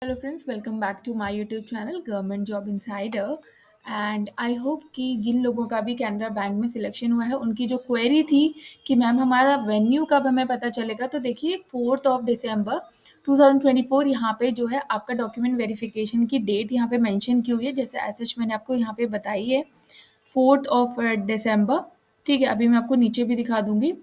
Hello friends, welcome back to my YouTube channel government job insider. And I hope कि जिन लोगों का भी कैनरा बैंक में सिलेक्शन हुआ है उनकी जो क्वेरी थी कि मैम हमारा वेन्यू कब हमें पता चलेगा, तो देखिए 4 दिसंबर 2024 यहाँ पे जो है आपका डॉक्यूमेंट वेरिफिकेशन की डेट यहाँ पे मेंशन की हुई है, जैसे एज मैंने आपको यहाँ पे बताई है 4 दिसंबर। ठीक है, अभी मैं आपको नीचे भी दिखा दूंगी।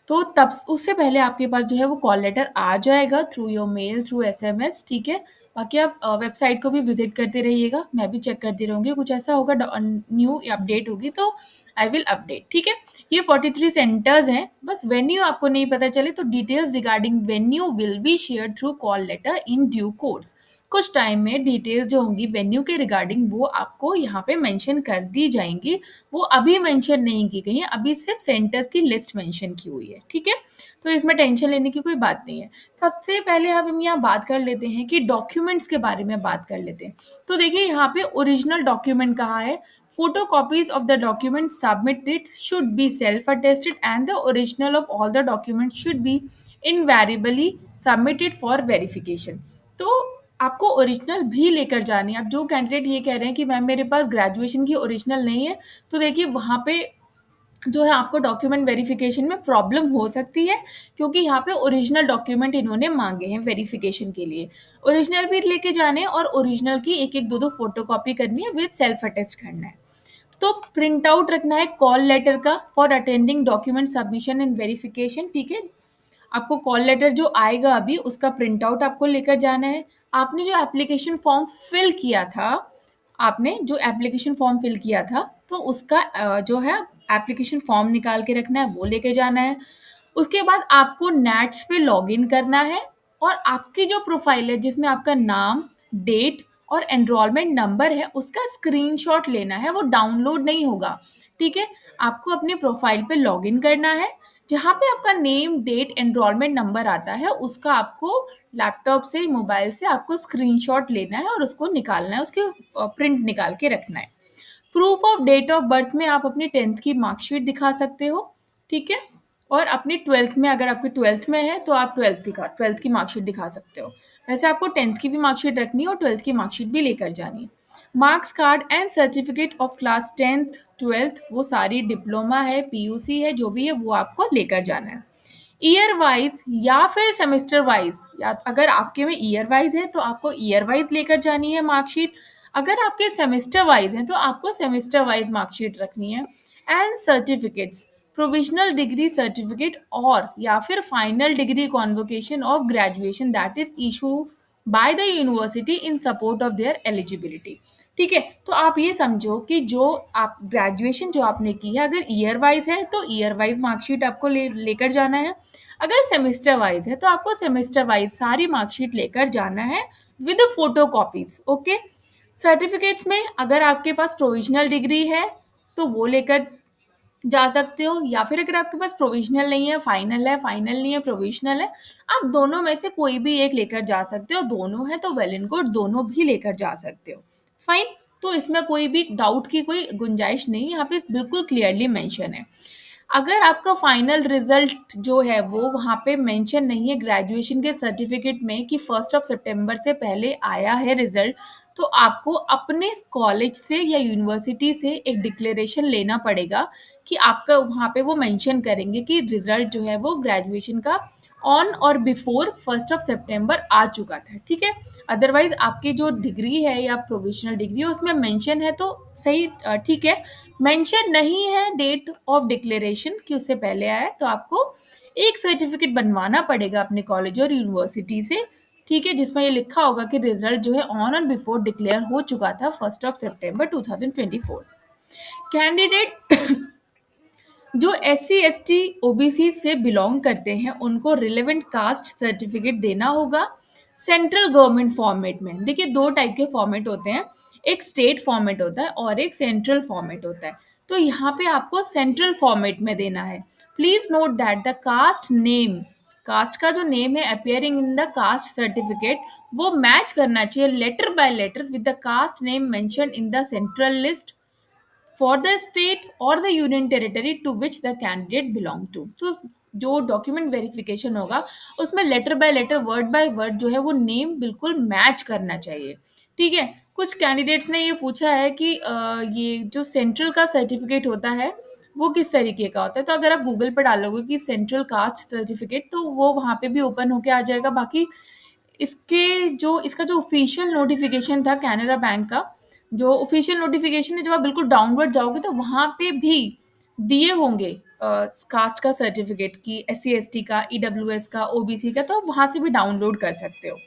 तो तब उससे पहले आपके पास जो है वो कॉल लेटर आ जाएगा through your mail, through SMS. ठीक है, बाकी आप वेबसाइट को भी विजिट करते रहिएगा, मैं भी चेक करती रहूंगी, कुछ ऐसा होगा न्यू अपडेट होगी तो आई विल अपडेट। ठीक है, ये 43 सेंटर्स हैं। बस वेन्यू आपको नहीं पता चले तो details regarding venue will be share through call letter in due course. कुछ टाइम में डिटेल्स जो होंगी वेन्यू के रिगार्डिंग वो आपको यहाँ पे मेंशन कर दी जाएंगी। वो अभी मेंशन नहीं की गई है, अभी सिर्फ सेंटर्स की लिस्ट मेंशन की हुई है। ठीक है, तो इसमें टेंशन लेने की कोई बात नहीं है। सबसे पहले हम यहाँ बात कर लेते हैं कि डॉक्यूमेंट्स के बारे में बात कर लेते हैं। तो देखिए यहाँ पे ओरिजिनल डॉक्यूमेंट कहा है, photocopies of the document submitted should be self-attested and the original of all the documents should be invariably submitted for verification। तो आपको ओरिजिनल भी लेकर जानी है। अब जो कैंडिडेट ये कह रहे हैं कि मैम मेरे पास ग्रेजुएशन की ओरिजिनल नहीं है, तो देखिए वहाँ पे जो है आपको डॉक्यूमेंट वेरिफिकेशन में प्रॉब्लम हो सकती है, क्योंकि यहाँ पे ओरिजिनल डॉक्यूमेंट इन्होंने मांगे हैं वेरिफिकेशन के लिए। ओरिजिनल भी लेके जाने हैं और ओरिजिनल की एक एक दो दो फोटो कॉपी करनी है, विद सेल्फ अटेस्ट करना है। तो प्रिंट आउट रखना है कॉल लेटर का for attending document submission and verification. ठीक है, आपको कॉल लेटर जो आएगा अभी उसका प्रिंट आउट आपको लेकर जाना है। आपने जो एप्लीकेशन फॉर्म फिल किया था, आपने जो एप्लीकेशन फॉर्म फिल किया था तो उसका जो है एप्लीकेशन फॉर्म निकाल के रखना है, वो लेके जाना है। उसके बाद आपको नेट्स पे लॉगिन करना है और आपकी जो प्रोफाइल है जिसमें आपका नाम, डेट और एनरोलमेंट नंबर है उसका स्क्रीनशॉट लेना है, वो डाउनलोड नहीं होगा। ठीक है, आपको अपने प्रोफाइल पे लॉगिन करना है, जहाँ पे आपका नेम, डेट, एनरोलमेंट नंबर आता है उसका आपको लैपटॉप से, मोबाइल से आपको स्क्रीनशॉट लेना है और उसको निकालना है, उसके प्रिंट निकाल के रखना है। Proof of date of birth में आप अपनी 10th की मार्कशीट दिखा सकते हो। ठीक है, और अपनी 12th में, अगर आपकी 12th में है तो आप 12th की मार्कशीट दिखा सकते हो। वैसे आपको 10th की भी मार्कशीट रखनी है और 12th की मार्कशीट भी लेकर जानी है। Marks card and certificate of class 10th 12th, वो सारी डिप्लोमा है, पीयूसी है, जो भी है वो आपको लेकर जाना है। ईयर वाइज या फिर सेमेस्टर वाइज, या अगर आपके में ईयर वाइज है तो आपको ईयर वाइज लेकर जानी है मार्कशीट, अगर आपके सेमेस्टर वाइज हैं तो आपको सेमेस्टर वाइज मार्कशीट रखनी है। And certificates, provisional degree certificate और या फिर final decree convocation of graduation that is issue by the university in support of their eligibility. ठीक है, तो आप ये समझो कि जो आप ग्रेजुएशन जो आपने की है, अगर ईयर वाइज है तो ईयर वाइज मार्कशीट आपको लेकर जाना है। अगर सेमेस्टर वाइज है तो आपको सेमेस्टर वाइज सारी मार्कशीट लेकर जाना है with photo copies. Okay, certificates में अगर आपके पास प्रोविजनल डिग्री है तो वो लेकर जा सकते हो, या फिर अगर आपके पास प्रोविजनल नहीं है, फाइनल नहीं है, प्रोविजनल है, आप दोनों में से कोई भी एक लेकर जा सकते हो। दोनों है तो वेल एंड गुड, दोनों भी लेकर जा सकते हो। फाइन, तो इसमें कोई भी डाउट की कोई गुंजाइश नहीं, यहाँ पे बिल्कुल क्लियरली मेंशन है। अगर आपका फाइनल रिजल्ट जो है वो वहाँ पे मेंशन नहीं है ग्रेजुएशन के सर्टिफिकेट में कि 1 सितंबर से पहले आया है रिजल्ट, तो आपको अपने कॉलेज से या यूनिवर्सिटी से एक डिक्लेरेशन लेना पड़ेगा कि आपका वहाँ पे वो मेंशन करेंगे कि रिजल्ट जो है वो ग्रेजुएशन का ऑन और बिफोर 1 सितंबर आ चुका था। ठीक है, अदरवाइज आपकी जो डिग्री है या प्रोविजनल डिग्री है उसमें मेंशन है तो सही, ठीक है। मेंशन नहीं है डेट ऑफ डिक्लेरेशन कि उससे पहले आया है, तो आपको एक सर्टिफिकेट बनवाना पड़ेगा अपने कॉलेज और यूनिवर्सिटी से। ठीक है, जिसमें ये लिखा होगा कि रिजल्ट जो है ऑन और बिफोर डिक्लेयर हो चुका था 1 सितंबर 2024। कैंडिडेट जो SC ST OBC से बिलोंग करते हैं उनको रिलेवेंट कास्ट सर्टिफिकेट देना होगा सेंट्रल गवर्नमेंट फॉर्मेट में। देखिए दो टाइप के फॉर्मेट होते हैं, एक स्टेट फॉर्मेट होता है और एक सेंट्रल फॉर्मेट होता है। तो यहाँ पे आपको सेंट्रल फॉर्मेट में देना है। Please note that the caste name, caste का जो नेम है appearing in the caste certificate, वो मैच करना चाहिए letter by letter with the caste name mention in the central list for the state और the union territory to which the candidate belong to. तो जो document verification होगा उसमें letter by letter word by word जो है वो name बिल्कुल match करना चाहिए। ठीक है। कुछ कैंडिडेट्स ने ये पूछा है कि ये जो सेंट्रल का सर्टिफिकेट होता है वो किस तरीके का होता है। तो अगर आप गूगल पर डालोगे कि सेंट्रल कास्ट सर्टिफिकेट तो वो वहाँ पे भी ओपन होके आ जाएगा। बाकी इसका जो ऑफिशियल नोटिफिकेशन था कैनरा बैंक का, जो ऑफिशियल नोटिफिकेशन है, जब आप बिल्कुल डाउनवर्ड जाओगे तो वहां पे भी दिए होंगे कास्ट का सर्टिफिकेट की, SC ST का, EWS का, OBC का, तो आप वहां से भी डाउनलोड कर सकते हो।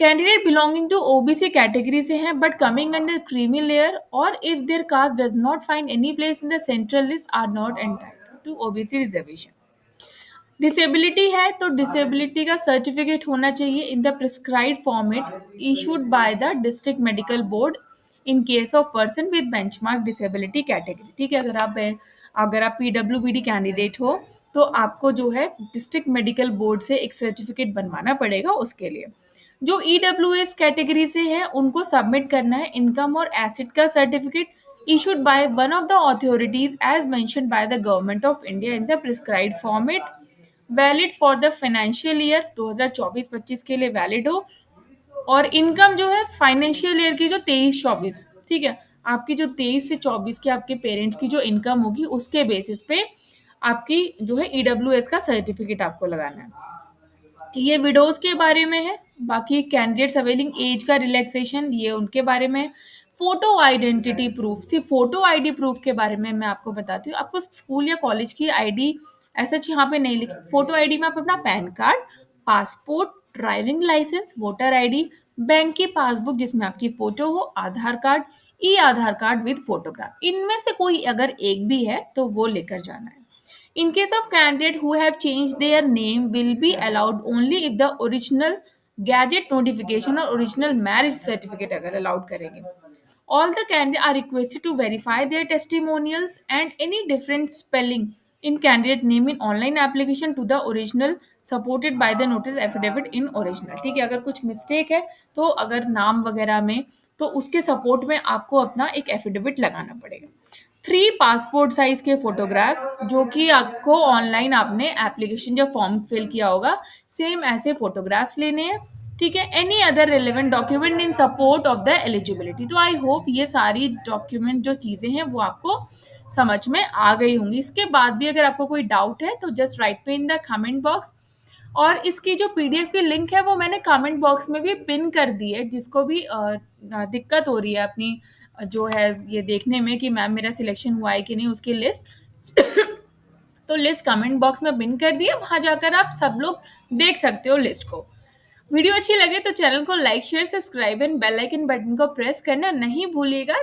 Candidate belonging to OBC category से हैं but coming under creamy layer और if their caste does not find any place in the central list are not entitled to OBC reservation. Disability है तो डिसेबिलिटी का certificate होना चाहिए in the prescribe format issued by the district medical board in case of person with benchmark disability category. ठीक है। अगर आप PWBD candidate हो तो आपको जो है डिस्ट्रिक्ट मेडिकल बोर्ड से एक सर्टिफिकेट बनवाना पड़ेगा। उसके लिए जो EWS कैटेगरी से है उनको सबमिट करना है इनकम और एसेट का certificate issued by one of the authorities as mentioned by the government of India in the prescribed format, valid for the financial year 2024-25 के लिए वैलिड हो। और इनकम जो है फाइनेंशियल ईयर की जो 23-24, ठीक है, आपकी जो 23 से 24 के आपके पेरेंट्स की जो इनकम होगी उसके बेसिस पे आपकी जो है EWS का सर्टिफिकेट आपको लगाना है। ये विडोज के बारे में है। बाकी कैंडिडेट्स अवेलिंग एज का रिलैक्सेशन ये उनके बारे में है। फोटो आइडेंटिटी प्रूफ, सिर्फ फोटो आईडी प्रूफ के बारे में मैं आपको बताती हूँ। आपको स्कूल या कॉलेज की आईडी ऐसा यहाँ पे नहीं लिखी। फोटो आईडी में आप अपना PAN card, passport, driving licence, voter ID, bank की पासबुक जिसमें आपकी फोटो हो, Aadhaar card, Aadhaar card with photograph, इनमें से कोई अगर एक भी है तो वो लेकर जाना है। In case of candidate who have changed their name will be allowed only if the original gadget notification or original marriage certificate अगर allowed करेंगे। All the candidates are requested to verify their testimonials and any different spelling in candidate name in online application to the original supported by the notice affidavit in original। ठीक है। अगर कुछ mistake है तो अगर नाम वगैरह में तो उसके सपोर्ट में आपको अपना एक एफिडेविट लगाना पड़ेगा। 3 पासपोर्ट साइज के फोटोग्राफ जो कि आपको ऑनलाइन आपने एप्लीकेशन जब फॉर्म फिल किया होगा सेम ऐसे फोटोग्राफ्स लेने हैं। ठीक है। Any other relevant document in support of the eligibility. तो आई होप ये सारी डॉक्यूमेंट जो चीज़ें हैं वो आपको समझ में आ गई होंगी। इसके बाद भी अगर आपको कोई डाउट है तो just right me in the comment box. और इसकी जो PDF की लिंक है वो मैंने कमेंट बॉक्स में भी पिन कर दी है। जिसको भी दिक्कत हो रही है अपनी जो है ये देखने में कि मैम मेरा सिलेक्शन हुआ है कि नहीं उसकी लिस्ट तो लिस्ट कमेंट बॉक्स में पिन कर दी है, वहां जाकर आप सब लोग देख सकते हो लिस्ट को। वीडियो अच्छी लगे तो चैनल को like share subscribe and bell icon button को प्रेस करना नहीं भूलिएगा।